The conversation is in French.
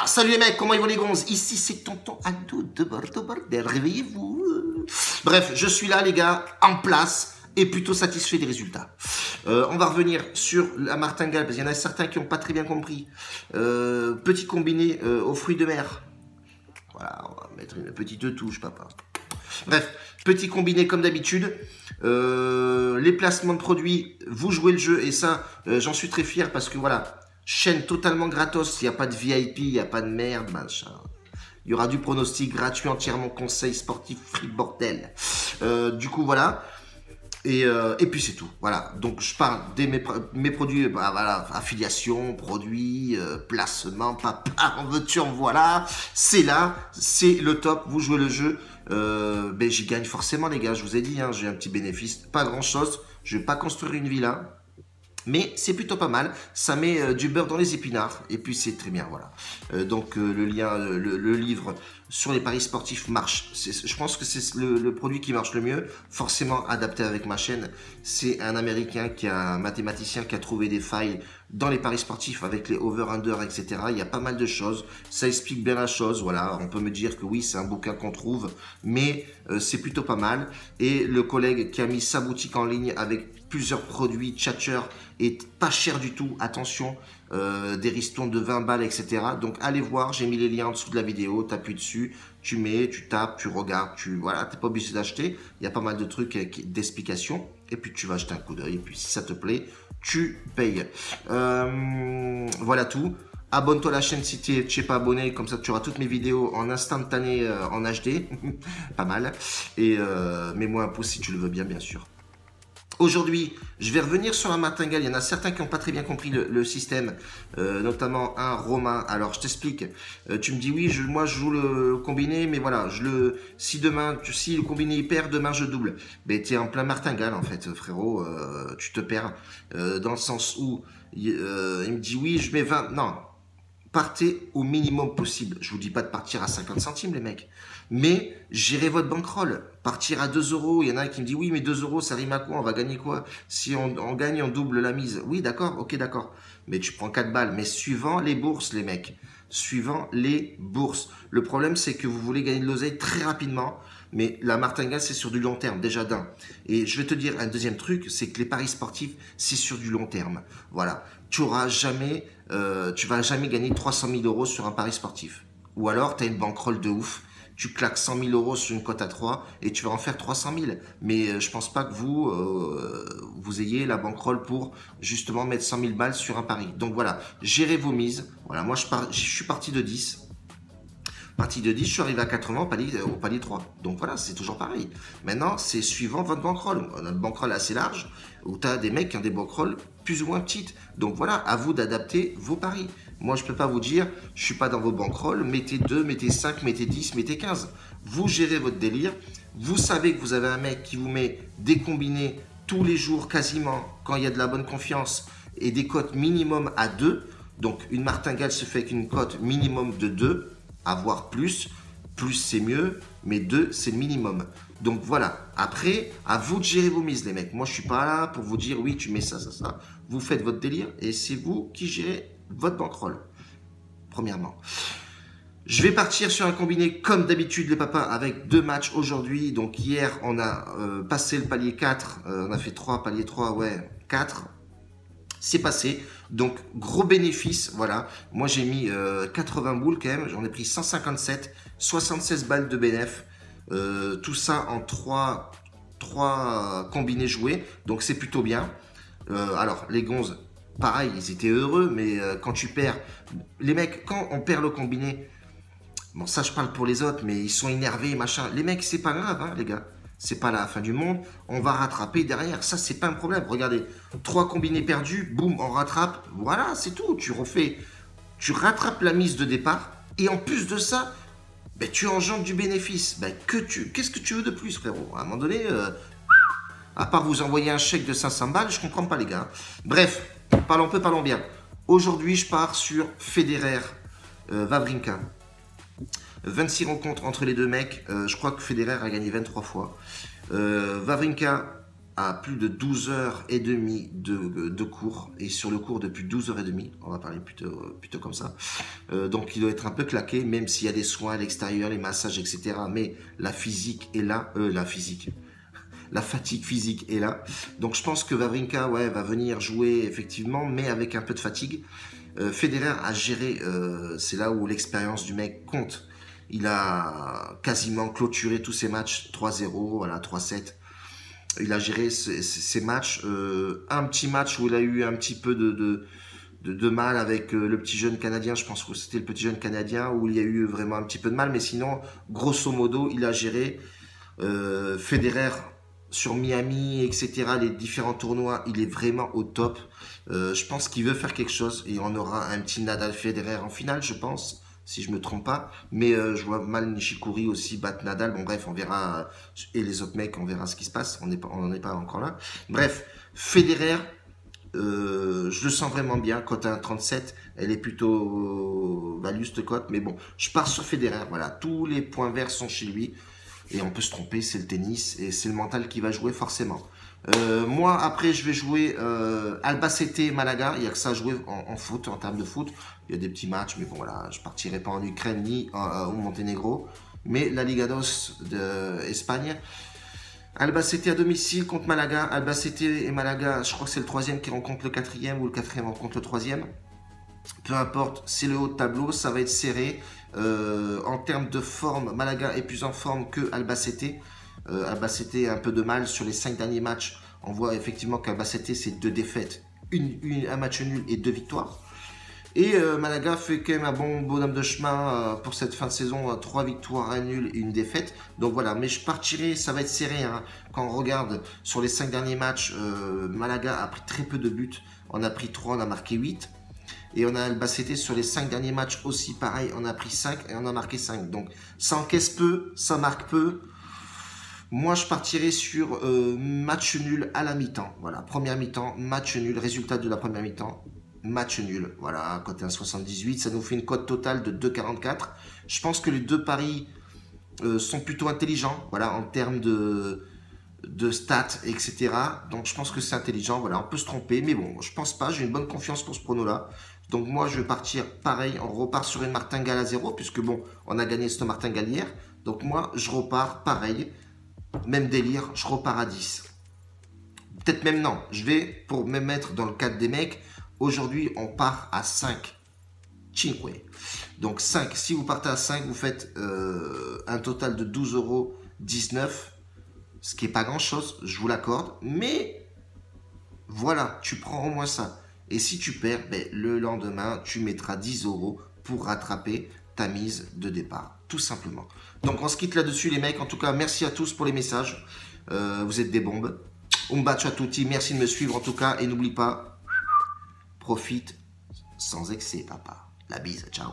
Salut les mecs, comment ils vont les gonzes? Ici c'est tonton Aldo de Bordeaux Bordel, réveillez-vous. Bref, je suis là les gars, en place et plutôt satisfait des résultats. On va revenir sur la martingale, parce qu'il y en a certains qui n'ont pas très bien compris. Petit combiné aux fruits de mer. Voilà, on va mettre une petite touche, papa. Bref, petit combiné comme d'habitude. Les placements de produits, vous jouez le jeu et ça, j'en suis très fier parce que voilà, chaîne totalement gratos, il n'y a pas de VIP, il n'y a pas de merde, machin. Il y aura du pronostic gratuit entièrement, conseil sportif, free bordel. Du coup, voilà. Et puis c'est tout, voilà. Donc je parle de mes produits, bah, voilà, affiliation, produits, placement, papa, en veux-tu, en voilà. C'est là, c'est le top, vous jouez le jeu. Ben, j'y gagne forcément les gars, je vous ai dit, hein, j'ai un petit bénéfice, pas grand chose. Je vais pas construire une villa. Mais c'est plutôt pas mal, ça met du beurre dans les épinards, et puis c'est très bien, voilà. Donc le lien, le livre sur les paris sportifs marche. Je pense que c'est le produit qui marche le mieux, forcément adapté avec ma chaîne. C'est un Américain, un mathématicien qui a trouvé des failles dans les paris sportifs avec les over-under, etc. Il y a pas mal de choses, ça explique bien la chose, voilà. On peut me dire que oui, c'est un bouquin qu'on trouve, mais c'est plutôt pas mal. Et le collègue qui a mis sa boutique en ligne avec plusieurs produits Tchatcher et pas cher du tout, attention, des ristons de 20 balles, etc. Donc allez voir, j'ai mis les liens en dessous de la vidéo, t'appuies dessus, tu mets, tu tapes, tu regardes, voilà, t'es pas obligé d'acheter, il y a pas mal de trucs d'explications, et puis tu vas jeter un coup d'œil, et puis si ça te plaît, tu payes. Voilà tout. Abonne-toi à la chaîne si tu n'es pas abonné, comme ça tu auras toutes mes vidéos en instantané en HD, pas mal, et mets-moi un pouce si tu le veux bien, bien sûr. Aujourd'hui, je vais revenir sur la martingale. Il y en a certains qui n'ont pas très bien compris le système, notamment un Romain. Alors, je t'explique. Tu me dis, oui, moi, je joue le combiné, mais voilà, si le combiné perd, demain, je double. Mais tu es en plein martingale, en fait, frérot. Tu te perds dans le sens où il me dit, oui, je mets 20. Non, partez au minimum possible. Je vous dis pas de partir à 50 centimes, les mecs. Mais gérez votre bankroll. Partir à 2 euros. Il y en a un qui me dit, oui, mais 2 euros, ça rime à quoi? On va gagner quoi? Si on gagne, on double la mise. Oui, d'accord, ok, d'accord. Mais tu prends 4 balles. Mais suivant les bourses, les mecs. Suivant les bourses. Le problème, c'est que vous voulez gagner de l'oseille très rapidement. Mais la martingale, c'est sur du long terme, déjà d'un. Et je vais te dire un deuxième truc, c'est que les paris sportifs, c'est sur du long terme. Voilà. Tu vas jamais gagner 300 000 euros sur un pari sportif. Ou alors, tu as une bankroll de ouf. Tu claques 100 000 euros sur une cote à 3 et tu vas en faire 300 000. Mais je pense pas que vous ayez la bankroll pour justement mettre 100 000 balles sur un pari. Donc voilà, gérez vos mises. Voilà, moi je suis parti de 10. Je suis arrivé à 80 au palier 3. Donc voilà, c'est toujours pareil. Maintenant, c'est suivant votre bankroll. On a une bankroll assez large, où tu as des mecs qui ont des bankrolls plus ou moins petites. Donc voilà, à vous d'adapter vos paris. Moi, je ne peux pas vous dire, je ne suis pas dans vos bankrolls, mettez 2, mettez 5, mettez 10, mettez 15. Vous gérez votre délire. Vous savez que vous avez un mec qui vous met des combinés tous les jours, quasiment, quand il y a de la bonne confiance, et des cotes minimum à 2. Donc, une martingale se fait avec une cote minimum de 2. Avoir plus c'est mieux, mais 2 c'est le minimum. Donc voilà, après, à vous de gérer vos mises les mecs. Moi je suis pas là pour vous dire oui tu mets ça. Vous faites votre délire et c'est vous qui gérez votre bankroll. Premièrement. Je vais partir sur un combiné comme d'habitude les papas avec 2 matchs aujourd'hui. Donc hier on a passé le palier 4, on a fait 3, palier 3, ouais, 4. C'est passé, donc gros bénéfice, voilà. Moi j'ai mis 80 boules quand même, j'en ai pris 157, 76 balles de bénéf. Tout ça en 3 combinés joués, donc c'est plutôt bien. Alors les gonzes, pareil, ils étaient heureux, mais quand tu perds, les mecs, quand on perd le combiné, bon ça je parle pour les autres, mais ils sont énervés, machin. Les mecs c'est pas grave, hein, les gars. C'est pas la fin du monde, on va rattraper derrière, ça c'est pas un problème. Regardez, 3 combinés perdus, boum, on rattrape, voilà, c'est tout. Tu rattrapes la mise de départ, et en plus de ça, ben, tu engendres du bénéfice. Ben, qu'est-ce que tu veux de plus, frérot? À un moment donné, à part vous envoyer un chèque de 500 balles, je comprends pas les gars. Bref, parlons bien. Aujourd'hui, je pars sur Federer, Wawrinka. 26 rencontres entre les deux mecs. Je crois que Federer a gagné 23 fois. Wawrinka, à plus de 12h30 de cours, et sur le cours depuis 12h30, on va parler plutôt comme ça. Donc il doit être un peu claqué, même s'il y a des soins à l'extérieur, les massages, etc. Mais la physique est là, la fatigue physique est là. Donc je pense que Wawrinka, ouais, va venir jouer effectivement, mais avec un peu de fatigue. Federer a géré, c'est là où l'expérience du mec compte. Il a quasiment clôturé tous ses matchs 3-0, voilà, 3-7. Il a géré ses matchs. Un petit match où il a eu un petit peu de mal avec le petit jeune Canadien. Je pense que c'était le petit jeune Canadien où il y a eu vraiment un petit peu de mal. Mais sinon, grosso modo, il a géré. Federer sur Miami, etc., les différents tournois, il est vraiment au top. Je pense qu'il veut faire quelque chose et on aura un petit Nadal Federer en finale, je pense, si je me trompe pas. Mais je vois mal Nishikori aussi battre Nadal. Bon bref, on verra, et les autres mecs, on verra ce qui se passe. On n'en est pas encore là. Bref, Federer, je le sens vraiment bien. Cote à 1,37, elle est plutôt value cette cote. Mais bon, je pars sur Federer. Voilà, tous les points verts sont chez lui. Et on peut se tromper, c'est le tennis et c'est le mental qui va jouer forcément. Moi, après, je vais jouer Albacete Malaga. Il n'y a que ça à jouer en foot, en termes de foot. Il y a des petits matchs, mais bon, voilà, je ne partirai pas en Ukraine ni au Monténégro. Mais la Liga dos d'Espagne. Albacete à domicile contre Malaga. Albacete et Malaga, je crois que c'est le troisième qui rencontre le quatrième ou le quatrième rencontre le troisième. Peu importe, c'est le haut de tableau, ça va être serré. En termes de forme, Malaga est plus en forme que Albacete. Albacete a un peu de mal sur les 5 derniers matchs. On voit effectivement qu'Albacete, c'est 2 défaites, un match nul et 2 victoires. Et Malaga fait quand même un bon bonhomme de chemin pour cette fin de saison, 3 victoires, 1 nul et 1 défaite. Donc voilà, mais je partirai, ça va être serré. Hein. Quand on regarde sur les 5 derniers matchs, Malaga a pris très peu de buts. On a pris 3, on a marqué 8. Et on a Albacete sur les 5 derniers matchs aussi, pareil, on a pris 5 et on a marqué 5. Donc ça encaisse peu, ça marque peu. Moi, je partirai sur match nul à la mi-temps. Voilà, première mi-temps, match nul. Résultat de la première mi-temps, match nul. Voilà, cote 1,78. Ça nous fait une cote totale de 2,44. Je pense que les deux paris sont plutôt intelligents. Voilà, en termes de stats, etc. Donc, je pense que c'est intelligent. Voilà, on peut se tromper. Mais bon, je pense pas. J'ai une bonne confiance pour ce prono-là. Donc, moi, je vais partir pareil. On repart sur une martingale à 0. Puisque bon, on a gagné cette martingale hier. Donc, moi, je repars pareil. Même délire, je repars à 10. Peut-être même non. Je vais, pour me mettre dans le cadre des mecs, aujourd'hui, on part à 5. Cinque. Donc 5. Si vous partez à 5, vous faites un total de 12,19 €. Ce qui n'est pas grand-chose, je vous l'accorde. Mais voilà, tu prends au moins ça. Et si tu perds, ben, le lendemain, tu mettras 10 € pour rattraper ta mise de départ, tout simplement. Donc on se quitte là-dessus les mecs. En tout cas, merci à tous pour les messages. Vous êtes des bombes. Un bacio a tutti. Merci de me suivre en tout cas. Et n'oublie pas, profite sans excès, papa. La bise, ciao.